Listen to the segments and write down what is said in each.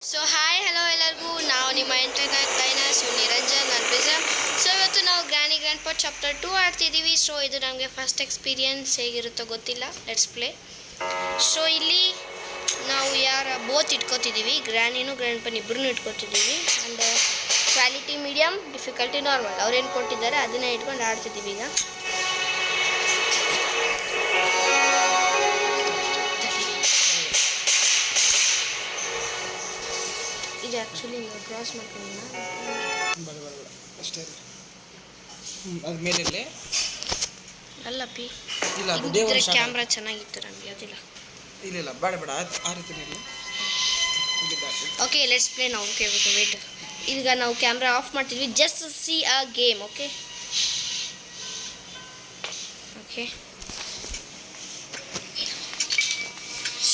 So hi hello ಎಲ್ಲರಿಗೂ, ನಾವು ನಿಮ್ಮ ಇಂಟರ್ನೆಟ್ ಲೈನರ್ಸ್ ನಿರಂಜನ್ ಅನ್ಬಿಸಮ್. ಸೊ ಇವತ್ತು ನಾವು ಗ್ರ್ಯಾಂಡ್ ಪಾ ಚಾಪ್ಟರ್ 2 ಆಡ್ತಿದ್ದೀವಿ. ಸೊ ಇದು ನಮಗೆ ಫಸ್ಟ್ ಎಕ್ಸ್ಪೀರಿಯನ್ಸ್ ಹೇಗಿರುತ್ತೋ ಗೊತ್ತಿಲ್ಲ. Let's play. ಸೊ ಇಲ್ಲಿ ನಾವು ಬೋತ್ ಇಟ್ಕೋತಿದ್ದೀವಿ, ಗ್ರ್ಯಾನಿನೂ ಗ್ರ್ಯಾಂಡ್ ಪನ್ ಇಬ್ಬರೂ ಇಟ್ಕೋತಿದ್ದೀವಿ. And quality medium, difficulty normal ಅವ್ರೇನು ಕೊಟ್ಟಿದ್ದಾರೆ ಅದನ್ನೇ ಇಟ್ಕೊಂಡು ಆಡ್ತಿದ್ದೀವಿ. ಈಗ ಇದು ಆ್ಯಕ್ಚುಲಿ ಕ್ರಾಸ್ ಮಾಡ್ಕೊಂಡಿಲ್ಲ ಅಷ್ಟೇ. ಅದು ಮೇಲೆ ಅಲ್ಲ ಪಿ ಇಲ್ಲ, ಅದು ಕ್ಯಾಮ್ರಾ ಚೆನ್ನಾಗಿತ್ತು ನಮಗೆ. ಅದಿಲ್ಲ ಇಲ್ಲ ಬೇಡ ಬೇಡ ಆ ರೀತಿ ಓಕೆ ಲೆಟ್ಸ್ ಪ್ಲೇ ನಾವು. ಓಕೆ ವೇಟ್, ಈಗ ನಾವು ಕ್ಯಾಮ್ರಾ ಆಫ್ ಮಾಡ್ತಿದ್ವಿ just C a game. Okay okay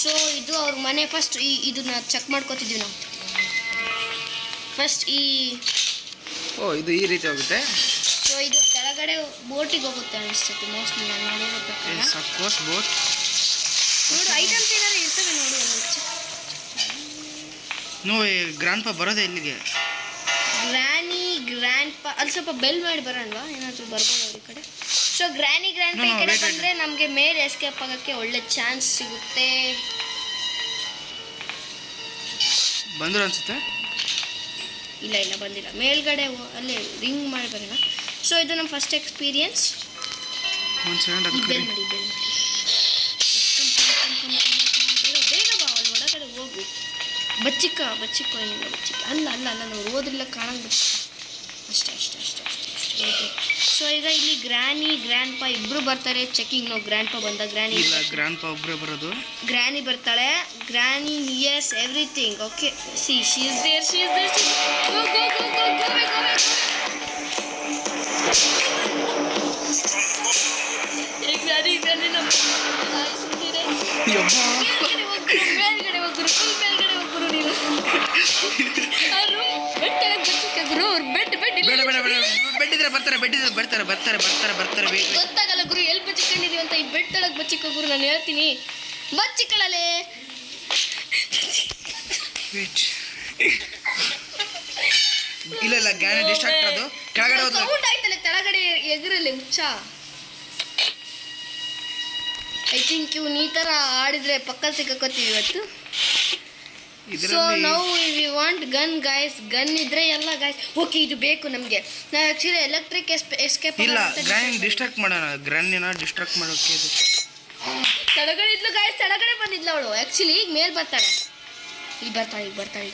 so ಇದು ಅವ್ರ ಮನೆ. ಫಸ್ಟ್ ಇದನ್ನ ಚೆಕ್ ಮಾಡ್ಕೋತಿದ್ವಿ ನಾವು. ಫಸ್ಟ್ ಇದು ಈ ರೀತಿ ಹೋಗುತ್ತೆ. ಸೊ ಇದು ಕೆಳಗಡೆ ಬೋಟಿಗೆ ಹೋಗುತ್ತೆ ಅನಿಸ್ತೈತಿ ಮೋಸ್ಟ್ಲಿ, ನಾನು ನೋಡಿರೋ ಪ್ರಕಾರ. ಬೋಟ್ ನೋಡು ಐಟಮ್ಸ್ ಏನಾದ್ರು ಇರ್ತವೆ ನೋಡು. ಗ್ರ್ಯಾಂಡ್ ಪಾ ಬರೋದೇ ಇಲ್ಲಿಗೆ. ಗ್ರ್ಯಾಂಡ್ ಪಾ ಅಲ್ಲಿ ಸ್ವಲ್ಪ ಬೆಲ್ ಮಾಡಿ ಬರೋಣವಾ, ಏನಾದರೂ ಬರ್ಬೋದು ಅವ್ರ ಈ ಕಡೆ. ಸೊ ಗ್ರ್ಯಾಂಡ್ ಪಾ ಈ ಕಡೆ ಬಂದರೆ ನಮಗೆ ಮೇಲೆ ಎಸ್ಕೇಪ್ ಆಗೋಕ್ಕೆ ಒಳ್ಳೆ ಚಾನ್ಸ್ ಸಿಗುತ್ತೆ. ಬಂದರು ಅನ್ಸುತ್ತೆ. ಇಲ್ಲ ಬಂದಿಲ್ಲ, ಮೇಲ್ಗಡೆ ಅಲ್ಲೇ ರಿಂಗ್ ಮಾಡಿ ಬರೋಣ. ಸೊ ಇದು ನಮ್ಮ ಫಸ್ಟ್ ಎಕ್ಸ್ಪೀರಿಯನ್ಸ್. ಬೆಲ್ ಮಾಡಿ ಬೇಗ ಬಾ, ಅಲ್ಲಿ ಒಳಗಡೆ ಹೋಗು. ಬಚ್ಚಿಕ್ಕ ಅಲ್ಲ ನಾವು ಓದ್ರಿಲ್ಲ ಕಾಣಂಗೆ ಬಚ್ಚಿಕ್ಕ. ಅಷ್ಟೇ. ಸೊ ಈಗ ಇಲ್ಲಿ ಗ್ರ್ಯಾಂಡ್ ಪಾ ಇಬ್ಬರು ಬರ್ತಾರೆ ಚೆಕಿಂಗ್. ನಾವು ಗ್ರ್ಯಾಂಡ್ ಪಾ ಬಂದ ಗ್ರ್ಯಾಂಡ್ ಪಾ ಒಬ್ಬರೇ ಬರೋದು. ಗ್ರ್ಯಾನಿ ಬರ್ತಾಳೆ. Granny hears everything. Okay see she is there. Go granny ನಮ್ಮ ಮೇಲ್ಗಡೆ ಹೋಗ್ರು ನೀವು. ಬೆಟ್ಟಿದ್ರೆ ಬರ್ತಾರೆ. ಗೊತ್ತಾಗಲ್ಲ ಗುರು ಎಲ್ಲಿ ಬಚ್ಚಿಕೊಂಡಿದೀವಿ ಅಂತ. ಈ ಬೆಡ್ ತಳಗ್ ಬಚ್ಚಿಕೋ ಗುರು, ನಾನು ಹೇಳ್ತೀನಿ. ಬಚ್ಚಿಕೊಳ್ಳಲೆ ಇಲ್ಲ ಗ್ಯಾನ ಡಿಸ್ಟ್ರಾಕ್ಟ್ ಅದು ಕೆಳಗಡೆ ಹೋದ್ರೆ ಸೌಂಡ್ ಆಯ್ತಲ್ಲ ಕೆಳಗಡೆ ಎಗರಲ್ಲಿ ಹುಚ್ಚ. ಐ ಥಿಂಕ್ ಇವ್ನು ಈ ಥರ ಆಡಿದ್ರೆ ಪಕ್ಕ ಸಿಕ್ಕೋತೀವಿ ಇವತ್ತು. ಸೊ ನಾವು we want gun guys. Gun ಇದ್ರೆ ಎಲ್ಲ ಗಾಯ್ಸ್. ಓಕೆ ಇದು ಬೇಕು ನಮಗೆ. ನಾವು ಆ್ಯಕ್ಚುಲಿ ಎಲೆಕ್ಟ್ರಿಕ್ ಎಸ್ಕೇಪ್ ಇಲ್ಲ ಗ್ರ್ಯಾನ್ ಡಿಸ್ಟ್ರಾಕ್ಟ್ ಮಾಡೋಣ. ಗ್ರ್ಯಾನಿನ ಡಿಸ್ಟ್ರಾಕ್ಟ್ ಮಾಡೋಕ್ಕೆ ಇದು ಕೆಳಗಡೆ ಇದ್ಲು ಗಾಯ್ಸ್. ಕೆಳಗಡೆ ಬಂದಿದ್ಲು ಅವಳು ಆ್ಯಕ್ಚುಲಿ. ಈಗ ಮೇಲೆ ಬರ್ತಾಳೆ. ಈಗ ಬರ್ತಾಳೆ.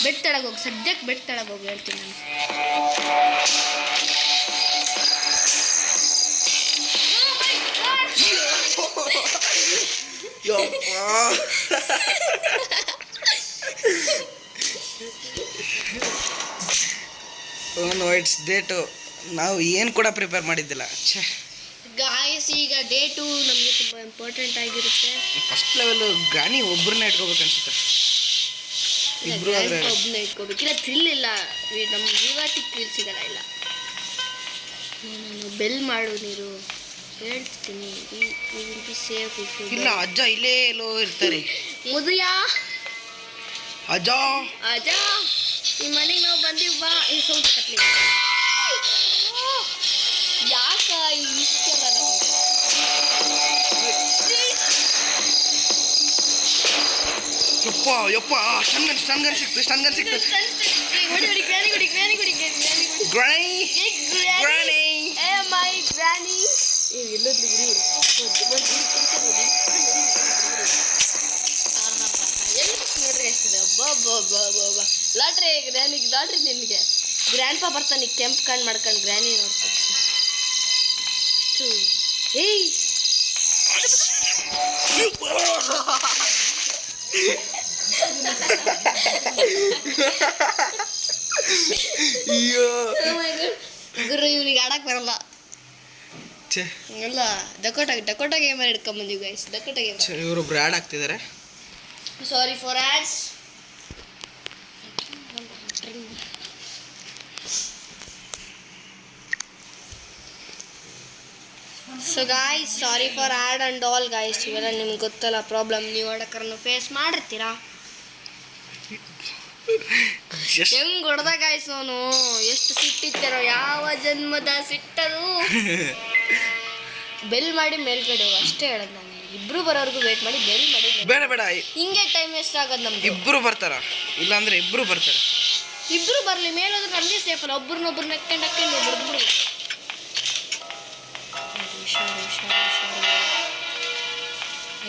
ಬೆಡ್ ತೆಳಗೆ ಹೋಗಿ, ಸದ್ಯಕ್ಕೆ ಬೆಡ್ ತೆಳಗೆ ಹೋಗಿ ಹೇಳ್ತೀನಿ ನಾನು. It's date. ನಾವು ಏನು ಕೂಡ ಪ್ರಿಪೇರ್ ಮಾಡಿದ್ದಿಲ್ಲ. ಗಾಯ್ಸ್ ಈಗ ಡೇ 2 ನಮಗೆ ತುಂಬ ಇಂಪಾರ್ಟೆಂಟ್ ಆಗಿರುತ್ತೆ. ಫಸ್ಟ್ ಲೆವೆಲ್ ಗ್ರಾನಿ ಒಬ್ಬರನ್ನ ಇಟ್ಕೋಬೇಕು ಅನ್ಸುತ್ತೆ. ಇಬ್ಬರು ಒಬ್ಬನೇ ಇಟ್ಕೋಬೇಕಿಲ್ಲ. ಥ್ರಿಲ್ ಇಲ್ಲ, ನಮ್ಮ ಜೀವಾತಿಗೆ ಥ್ರಿಲ್ ಸಿಗಲ್ಲ. ಇಲ್ಲ ನಾನು ಬೆಲ್ ಮಾಡು ನೀರು ಹೇಳ್ತೀನಿ. ಸೇಫ್ ಇಲ್ಲ ಅಜ್ಜ ಇಲ್ಲೇ ಎಲ್ಲೋ ಇರ್ತಾರೆ. ಮುದುಯಾ ಅಜ್ಜ ಈ ಮನೆಗೆ ನಾವು ಬಂದೀವಿ ಬಾ. ಈ ಸೌಂಡ್ ಕಟ್ಲಿ ಯಾಕ ಇಷ್ಟಲ್ಲ ನಮಗೆ. ಯಪ್ಪ ಸ್ಟನ್ ಗನ್ ಸಿಕ್ತು. ಲಾಟ್ರಿ ನಿಮಗೆ. ಗ್ರ್ಯಾಂಡ್ ಪಾ ಬರ್ತಾನೆ ಕೆಂಪು ಕಣ್ಣು ಮಾಡ್ಕೊಂಡು. ಗ್ರ್ಯಾನಿ ನೋಡ್ತಾ ಏಯ್ ಗುರು ಇವ್ನಿಗೆ ಆಡಕ್ ಬರಲ್ಲ. ಎಲ್ಲ ಡಕೋಟಾ ಗೇಮರ್ ಹಿಡ್ಕೊಂಬಂದಿವಿ ಗೈಸ್. ಡಕೋಟಾ ಗೇಮರ್ ಇವರೊಬ್ರು ಆ್ಯಡ್ ಆಗ್ತಿದ್ದಾರೆ. Sorry for ads. So guys sorry for ad and all guys. ಇವೆಲ್ಲ ನಿಮ್ಗೆ ಗೊತ್ತಲ್ಲ ಪ್ರಾಬ್ಲಮ್. ನೀವು ಆಡೋಕ್ಕಾರನ್ನು ಫೇಸ್ ಮಾಡಿರ್ತೀರಾ. ಹೆಂಗ್ ಹೊಡೆದ ಗಾಯ್ಸ್ ಅವನು, ಎಷ್ಟು ಸಿಟ್ಟಿತ್ತಾರೋ, ಯಾವ ಜನ್ಮದ ಸಿಟ್ಟದು. ಬೆಲ್ ಮಾಡಿ ಮೇಲ್ಗಡೆ ಅಷ್ಟೇ ಹೇಳೋದು ನಾನು. ಇಬ್ರು ಬರೋರ್ಗು ವೇಟ್ ಮಾಡಿ ಬೆಲ್ ಮಾಡಿ. ಬೇಡ ಬೇಡ, ಹಿಂಗೆ ಟೈಮ್ ವೇಸ್ಟ್ ಆಗೋದು ನಮ್ದು. ಇಬ್ರು ಬರ್ತಾರ, ಇಲ್ಲಾಂದ್ರೆ ಇಬ್ರು ಬರ್ತಾರೆ. ಇಬ್ರು ಬರಲಿ, ಮೇಲೋದ್ರೆ ನಮಗೆ ಸೇಫ್ ಅಲ್ಲ. ಒಬ್ರನ್ನೊಬ್ರು ನಕ್ಕೊಂಡು ಬಿಡ್ಬಿಡು. ಹುಷಾರು ಹುಷಾರು ಹುಷಾರು.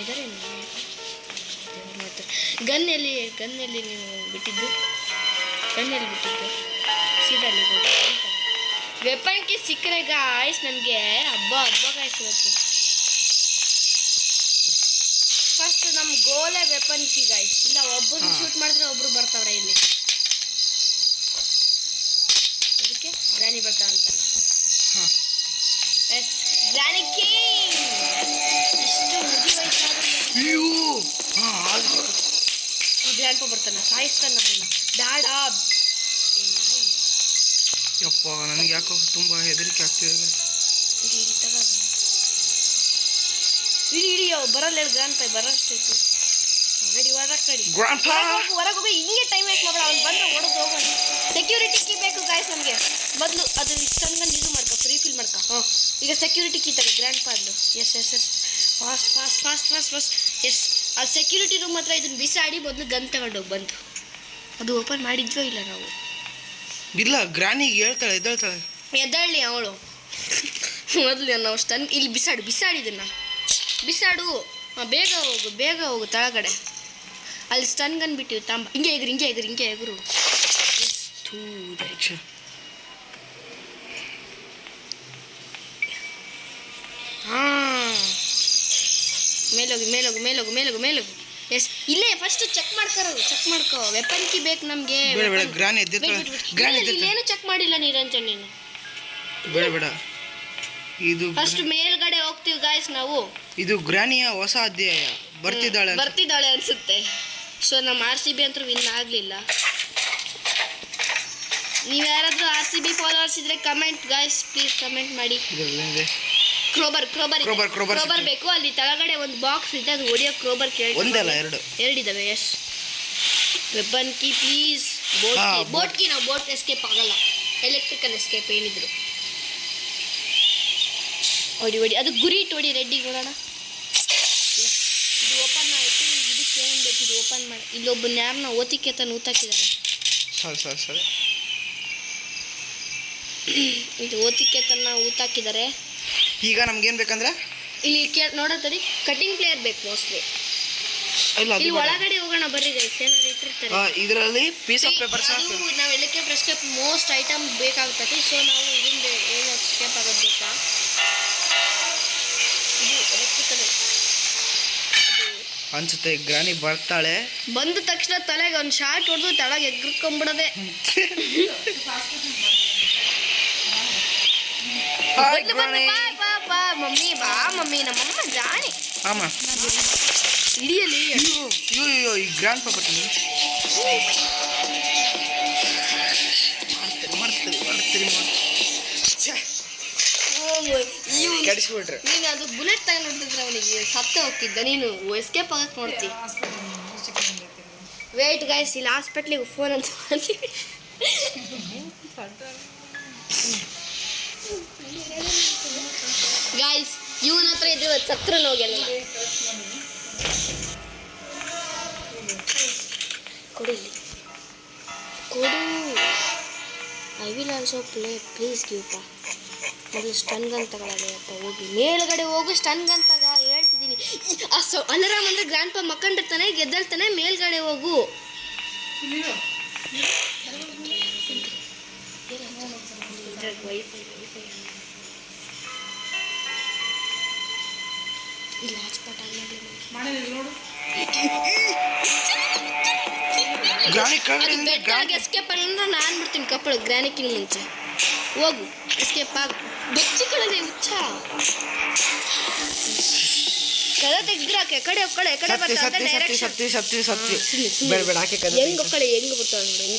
ಇದಾರೆ ಗನ್ನೆಲ್ಲಿ ನೀವು ಬಿಟ್ಟಿದ್ದು? ಗನ್ನೆಲ್ಲಿ ಬಿಟ್ಟಿದ್ದು? ಸೀದಲ್ಲಿ ವೆಪನ್ ಕಿ ಸಿಕ್ಕರೆ ಗಾಯ್ಸ್ ನಮಗೆ ಹಬ್ಬ ಗಾಯ್ಸ್ ಇವತ್ತು. ಫಸ್ಟ್ ನಮ್ಮ ಗೋಲೆ ವೆಪನ್ ಕಿ ಗಾಯ್ಸ್. ಇಲ್ಲ ಒಬ್ಬರು ಶೂಟ್ ಮಾಡಿದ್ರೆ ಒಬ್ರು ಬರ್ತಾವ್ರೆ ಇಲ್ಲಿ. ಅದಕ್ಕೆ ಗ್ರಾನಿ ಬರ್ತಾವ ಅಂತಲ್ಲ. Yes granny king. ಇಷ್ಟು ಮುಗಿ ವಯಸ್ಸಾದ ಈ ಗ್ರ್ಯಾಂಡ್ ಪಾ ಬರ್ತಾನೆ, ಸಾಯಿಸ್ತಾನೆ ನಮ್ಮನ್ನ. ಡ್ಯಾಡ್ ಯಪ್ಪ, ನನಗೆ ಯಾಕೋ ತುಂಬಾ ಹೆದರಿಕೆ ಆಗ್ತಿದೆ. ಇಡೀ ಬರಲ್ಲ ಹೇಳಿ ಗ್ರ್ಯಾಂಡ್ ಪಾ ಬರೋಷ್ಟೈತು. ರೆಡಿ ಹೊರಗೆ ಹೋಗಿ ಹಿಂಗೆ ಟೈಮ್ ವೇಸ್ಟ್ ಮಾಡ್ಬೇಡ. ಅವ್ನು ಬಂದ್ರೆ ಹೊಡೆದು ಹೋಗೋಣ. ಸೆಕ್ಯೂರಿಟಿ ಕೀ ಬೇಕು ಗಾಯ್ಸ್ ನಮಗೆ. ಬದಲು ಅದು ಇಷ್ಟೊಂದು ಇದು ಮಾಡ್ಕೊ, ಫ್ರೀ ಫಿಲ್ ಮಾಡ್ಕೊ. ಈಗ ಸೆಕ್ಯೂರಿಟಿ ಕೀ ತಗೋ ಗ್ರ್ಯಾಂಡ್ ಪಾ ಅದು. Yes fast fast fast fast fast. Yes ಅದು ಸೆಕ್ಯೂರಿಟಿ ರೂಮ್ ಹತ್ರ ಇದನ್ನು ಬಿಸಾಡಿ ಮೊದಲು ಗನ್ ತಗೊಂಡೋಗಿ ಬಂತು. ಅದು ಓಪನ್ ಮಾಡಿದ್ವೋ ಇಲ್ಲ ನಾವು? ಇಲ್ಲ, ಗ್ರಾನಿಗೆ ಹೇಳ್ತಾಳೆ, ಎದ್ದೇಳ್ತಾಳೆ. ಎದ್ದಳ್ಳಿ ಅವಳು ಮೊದಲು ನಾವು ಸ್ಟನ್ ಇಲ್ಲಿ ಬಿಸಾಡು ಇದನ್ನು ಬಿಸಾಡು. ಬೇಗ ಹೋಗು ತಳಗಡೆ. ಅಲ್ಲಿ ಸ್ಟನ್ ಗನ್ ಬಿಟ್ಟಿವಿ ತಾಂಬ. ಹಿಂಗೆ ಎಗುರು. ಮೇಲೋಗು. ಎಸ್ ಇಲ್ಲೇ ಫಸ್ಟ್ ಚೆಕ್ ಮಾಡ್ಕೋ. ವೆಪನ್ ಕಿ ಬೇಕು ನಮಗೆ. ಇಲ್ಲೇನು ಚೆಕ್ ಮಾಡಿಲ್ಲ ನಿರಂಜನ್ ನೀನು. ಬೇಡ ಇದು ಫಸ್ಟ್ ಮೇಲ್ಗಡೆ ಹೋಗ್ತೀವಿ ಗಾಯ್ಸ್ ನಾವು. ಇದು ಗ್ರಾನಿಯ ಹೊಸ ಅಧ್ಯಾಯ. ಬರ್ತಿದ್ದಾಳೆ ಅನ್ಸುತ್ತೆ. ಸೊ ನಮ್ಮ RCB ಅಂತೂ ವಿನ್ ಆಗಲಿಲ್ಲ. ನೀವು ಯಾರಾದರೂ RCB ಫಾಲೋವರ್ಸ್ ಇದ್ರೆ ಕಮೆಂಟ್ ಗಾಯ್ಸ್, ಪ್ಲೀಸ್ ಕಮೆಂಟ್ ಮಾಡಿ. ಕ್ರೋಬರ್ ಬೇಕು. ಅಲ್ಲಿ ಕೆಳಗಡೆ ಒಂದು ಬಾಕ್ಸ್ ಇದೆ, ಅದು ಹೊಡಿಯೋ ಕ್ರೋಬರ್ ಒಂದಲ್ಲ ಎರಡಿದಾವೆ. Yes weapon key please. Boat key ನಾವು ಬೋಟ್ ಎಸ್ಕೇಪ್ ಆಗಲ್ಲ, ಎಲೆಕ್ಟ್ರಿಕಲ್ ಎಸ್ಕೇಪ್ ಏನಿದ್ರು. ಹೊಡಿ ಅದು ಗುರಿ ಇಟ್ಟು ಹೊಡಿ. ರೆಡ್ಡಿಗೆ ನೋಡೋಣ. ಇದು ಓಪನ್ ಆಯಿತು. ಇದಕ್ಕೆ ಏನು ಬೇಕು? ಇದು ಓಪನ್ ಮಾಡಿ. ಇಲ್ಲೊಬ್ಬನ ಯಾರನ್ನ ಓತಿಕೆತನ ಊತಾಕಿದ್ದಾರೆ. ಸರಿ ಇದು ಓತಿಕೆತನ ಊತಾಕಿದ್ದಾರೆ. ಈಗ ನಮ್ಗೇನು ಬೇಕಂದ್ರೆ ಇಲ್ಲಿ ನೋಡತ್ತಡಿ ಕಟಿಂಗ್ ಪ್ಲೇಯರ್ ಬೇಕು ಮೋಸ್ಟ್ಲಿ. ಇಲ್ಲಿ ಒಳಗಡೆ ಹೋಗೋಣ ಬರ್ರಿ ಗೈಸ್. ಏನಾದ್ರು ಇಟ್ಟಿರ್ತಾರೆ ಇದರಲ್ಲಿ ಪೀಸ್ ಆಫ್ ಪೇಪರ್ಸ್. ನಾವು ಎಲೆಕ್ಟ್ರಿಕ್ ಎಸ್ಕೇಪ್ ಮೋಸ್ಟ್ ಐಟಮ್ ಬೇಕಾಗ್ತದೆ. ಸೊ ನಾವು ಇದರಿಂದ ಏನು ಎಸ್ಕೇಪ್ ಆಗೋದು ಬೇಕಾ? ಇದು ಎಲೆಕ್ಟ್ರಿಕಲ್ ಅನ್ಸುತ್ತೆ. ಗ್ರಾನಿ ಬರ್ತಾಳೆ. ಬಂದ ತಕ್ಷಣ ತಲೆಗೆ ಒಂದು ಶಾರ್ಟ್ ಹೊಡೆದು ತಳಗೆ ಎಗ್ರಿಕೊಂಡ್ಬಿಡೋದೆ. ಮಮ್ಮಿ ಬಾ ಮಮ್ಮಿ, ನಮ್ಮಮ್ಮ ಜಾಣಿ. ಹಿಡಿಯಲಿ. ಈ ಗ್ರ್ಯಾಂಡ್ ಪಾ ಬರ್ತೀನಿ. ಕೆಡಿಸ್ಬಿಟ್ರೆ ನೀನು ಅದು ಬುಲೆಟ್ ತಗೊಂಡಿದ್ರೆ ಅವನಿಗೆ ಸತ್ತ ಹೋಗ್ತಿದ್ದ. ನೀನು ಎಸ್ಕೇಪ್ ಆಗಕ್ಕೆ ನೋಡ್ತಿ. ವೇಟ್ ಗೈಸ್, ಇಲ್ಲಿ ಹಾಸ್ಪಿಟ್ಲಿಗೆ ಫೋನ್ ಅಂತ ಮಾಡ್ತೀವಿ. ಗಾಯ್ಸ್ ಇವನ ಹತ್ರ ಇದ್ರೆ ಸತ್ರ ಹೋಗಲ್ಲ. ಕೊಡು. I will also play. Please give ಪಾ. ಮೊದಲು ಸ್ಟನ್ ಗನ್ ತಗೊಳ್ಳೋದಪ್ಪ. ಹೋಗಿ ಮೇಲ್ಗಡೆ ಹೋಗು. ಸ್ಟನ್ ಗನ್ ತಗ ಹೇಳ್ತಿದ್ದೀನಿ. ಅಲಾರಾಮ್ ಅಂದರೆ ಗ್ರ್ಯಾಂಡ್ ಪಾ ಮಕ್ಕಂಡಿರ್ತಾನೆ, ಗೆದ್ದಳ್ತಾನೆ. ಮೇಲ್ಗಡೆ ಹೋಗು. ವೈಫೈ ಇಲ್ಲಿ ಹಾಟ್ಸ್ಪಾಟ್ ಎಸ್ಕೇಪ್ ಅಂದ್ರೆ ನಾನು ಬಿಡ್ತೀನಿ ಕಪ್ಪಳು. ಗ್ರಾನಿಕ್ಕಿನ ಮುಂಚೆ ಹೋಗು, ಎಸ್ಕೇಪ್ ಆಗ. ಬೆಚ್ಚಿಕೊಳ್ಳದೆ ಹುಚ್ಚ. ಕದ ತೆಗ್ದ್ರಾಕೆ ಕಡೆ ಕಡೆ ಕಡೆ ಬರ್ತಾರೆ. ಹೆಂಗ್ ಒಕ್ಕಳೆ ಹೆಂಗ್ ಬರ್ತಾಳೆ ನೋಡಿ.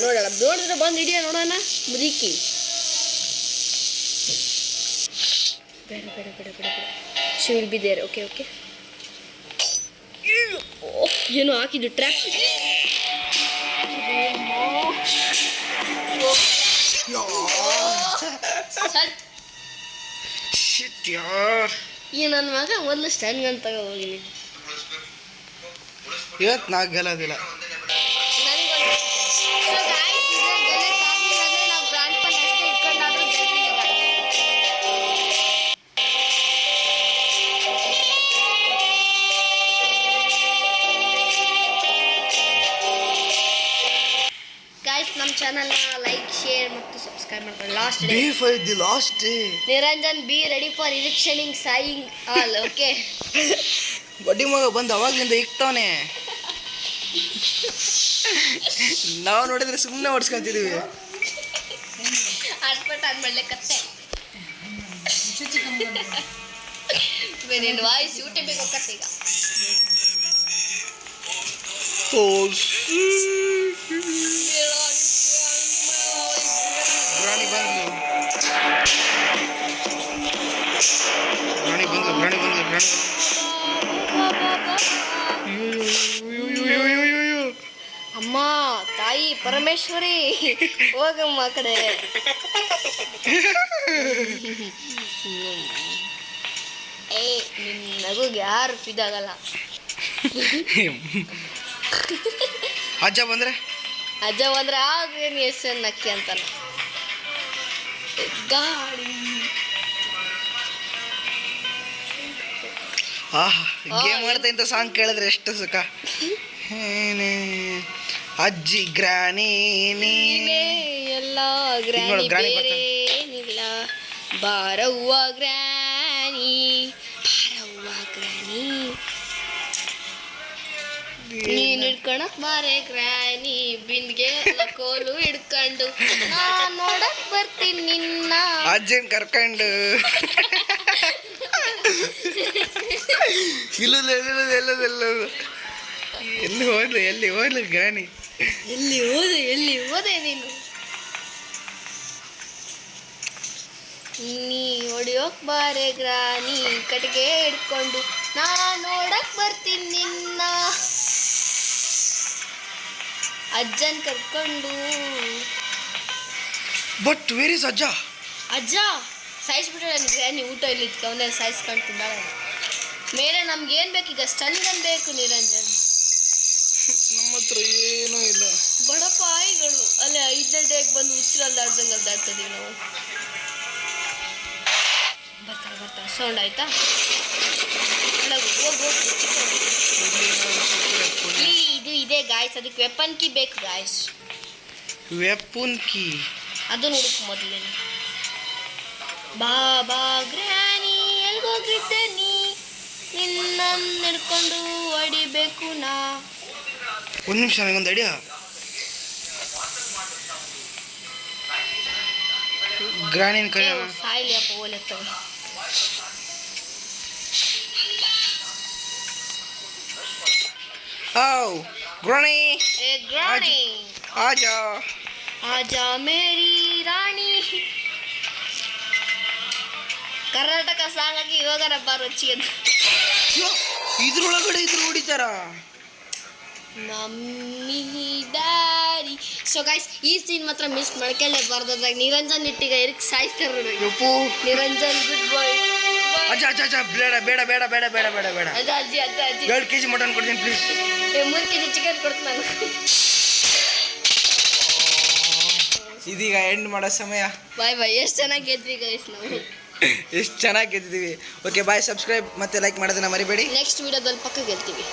ನೋಡೋಣ ನೋಡಿದ್ರೆ ಬಂದು ಹಿಡಿಯ ನೋಡೋಣ. ಮುದುಕಿ ಬೇಡ. She will be there. Okay ಏನು ಹಾಕಿದ್ದು ಟ್ರ್ಯಾಪ್. ಶಿಟ್ ಯಾರ್. ಈ ನನ್ನ ಮಗ ಮೊದಲು ಸ್ಟ್ಯಾಂಡ್ ಗನ್ ತಗೋ ಹೋಗಿನಿ. ಇವತ್ತು ನಾ ಗೆಲ್ಲೋದಿಲ್ಲ. ನಮ್ಮ ಚಾನಲ್ನ ಲೈಕ್ ಶೇರ್ ಮತ್ತು ಸಬ್ಸ್ಕ್ರೈಬ್ ಮಾಡ್ಕೊಳ್ಳಿ. Last day the last day. Niranjan be ready for ಇರಿಕ್ಷನಿಂಗ್ ಸಾಯಿಂಗ್ ಆಲ್. ಓಕೆ, ಬಡ್ಡಿ ಮಗ ಬಂದು ಅವಾಗಲಿಂದ ಇಕ್ತಾನೆ. ನಾವು ನೋಡಿದ್ರೆ ಸುಮ್ಮನೆ ಓಡಿಸ್ಕೊಂತಿದೀವಿ. ಆಡ್ಪಟ್ಟು ಆದ್ಮೇಲೆ ಕತ್ತೆ ನಿನ್ನ ವಾಯ್ಸ್ ಯೂಟ್ಯೂಬಿಗೆ ಹೋಗತ್ತೆ ಈಗ. ರಾಣಿ ಬಂದ್ಲು. ಅಮ್ಮ ತಾಯಿ ಪರಮೇಶ್ವರಿ ಹೋಗಮ್ಮ ಆ ಕಡೆ. ನಿನ್ನ ನಗುಗೆ ಯಾರು ಫಿದಾಗಲ್ಲ. ಅಜ್ಜ ಬಂದ್ರೆ ಆಗ್ರೇನು ಎಷ್ಟು ನಕ್ಕಿ ಅಂತಾನ. ಗಾಡಿ ಗೇಮ್ ಮಾಡ್ತಾ ಇಂಥ ಸಾಂಗ್ ಕೇಳಿದ್ರೆ ಎಷ್ಟು ಸುಖ. ಅಜ್ಜಿ ಗ್ರಾನಿ ನೀನೇ ಎಲ್ಲ ಗ್ರಾನಿ ಬೇರೆ ಏನಿಲ್ಲ. ಬಾರವ್ವ ಗ್ರಾನಿ ನೀನು ಹಿಡ್ಕೊಳಕ್ ಬಾರೆ ಗ್ರಾನಿ ಬಿಂದ್ಗೆ ಕೋಲು ಹಿಡ್ಕೊಂಡು ನಾನ್ ನೋಡಕ್ ಬರ್ತೀನಿ ನಿನ್ನ. ಅಜ್ಜನ್ ಕರ್ಕೊಂಡು ಎಲ್ಲಿ ಹೋದ್ಲು ಗ್ರಾನಿ. ಎಲ್ಲಿ ಹೋದೆ ನೀನು. ನೀ ಹೊಡಿಯೋಕ್ ಬಾರೆ ಗ್ರಾನಿ ಕಟ್ಟಿಗೆ ಹಿಡ್ಕೊಂಡು ನಾನ್ ನೋಡಕ್ ಬರ್ತೀನಿ ನಿನ್ನ. ಅಜ್ಜನ್ ಕರ್ಕೊಂಡು. ಬಟ್ ವೇರ್ ಇಸ್ ಅಜ್ಜ ಸಾಯಿಸ್ಬಿಟ್ರೆ ನನಗೆ ಗ್ರಾನಿ. ಊಟ ಇಲ್ಲಿ ಅವನೇ ಸಾಯಿಸ್ಕೊಂಡು ತಿಂದಾಳ. ಮೇಲೆ ನಮ್ಗೇನು ಬೇಕು ಈಗ? ಸ್ಟನ್ ಗನ್ ಬೇಕು ನಿರಂಜನ್. ನಮ್ಮ ಹತ್ರ ಏನೂ ಇಲ್ಲ. ಬಡಪಾಯಿಗಳು ಅಲ್ಲೇ 5ನೇ ಡೇಗೆ ಬಂದು ಹುಚ್ಚರಲ್ಲಿ ಅಲ್ದಾಡ್ತಿದ್ದೀವಿ ನಾವು. ಬರ್ತಾರೆ ಸೌಂಡ್ ಆಯ್ತಾ? ಇಲ್ಲಿ ಇದು ಇದೆ ಗಾಯ್ಸ್. ಅದಕ್ಕೆ ವೆಪನ್ ಕೀ ಬೇಕು ಗಾಯ್ಸ್. ವೆಪನ್ ಕೀ ಅದನ್ನು ಹುಡುಕು ಮೊದಲೇ. ಬಾಬಾ ಗ್ರಾನಿ ಎಲ್ಗೋಗಿದ್ದೆ ನೀ? ನಿನ್ನ ಹಿಡ್ಕೊಂಡು ಹೊಡಿಬೇಕು ನಾ. ಒಂದು ನಿಮಿಷ ನನಗೊಂದು ಐಡಿಯಾ. ಗ್ರಾಣಿನ ಕೈ ಸಾಯ್ಲಿ ಅಪ್ಪ ಓಲೆತ್ತವ. ಗ್ರಾಣಿ ಆಜಾ ಆಜಾ ಮೇರಿ ರಾಣಿ. ಕರ್ನಾಟಕ ಸಾಂಗ್ ಆಗಿ ಇವಾಗಾರ ಬಾರ್ ಹೊಚ್ಚಿಗೆ. ಇದ್ರೊಳಗಡೆ ಹೊಡಿತಾರ ಮಮ್ಮಿ ಡ್ಯಾಡಿ. ಸೊ ಗೈಸ್ ಈ ಸೀನ್ ಮಾತ್ರ ಮಿಸ್ ಮಾಡ್ಕೊಳ್ಳೇಬಾರ್ದು. ಅದ್ರಾಗ ನಿರಂಜನ್ ಇಟ್ಟಿಗೆ ಇರಕ್ಕೆ ಸಾಯಿಸ್ತಾರೆ. ನಿರಂಜನ್ ಗುಡ್ ಬಾಯ್. ಅಜ್ಜ ಬೇಡ ಬೇಡ ಬೇಡ ಬೇಡ ಬೇಡ ಬೇಡ ಬೇಡ. ಅಜ್ಜಿ 2 kg ಮಟನ್ ಕೊಡ್ತೀನಿ ಪ್ಲೀಸ್. 3 kg ಚಿಕನ್ ಕೊಡ್ತೀನಿ ನಾನು. ಇದೀಗ ಎಂಡ್ ಮಾಡೋ ಸಮಯ. ಬಾಯ್. ಎಷ್ಟು ಚೆನ್ನಾಗಿ ಗೆದ್ವಿ ಗೈಸ್ ನಾವು. ಎಷ್ಟು ಚೆನ್ನಾಗಿ ಗೆದ್ದಿದ್ದೀವಿ. Okay bye. ಸಬ್ಸ್ಕ್ರೈಬ್ ಮತ್ತೆ ಲೈಕ್ ಮಾಡೋದನ್ನ ಮರಿಬೇಡಿ. ನೆಕ್ಸ್ಟ್ ವಿಡಿಯೋದಲ್ಲಿ ಪಕ್ಕ ಗೆಲ್ತೀವಿ.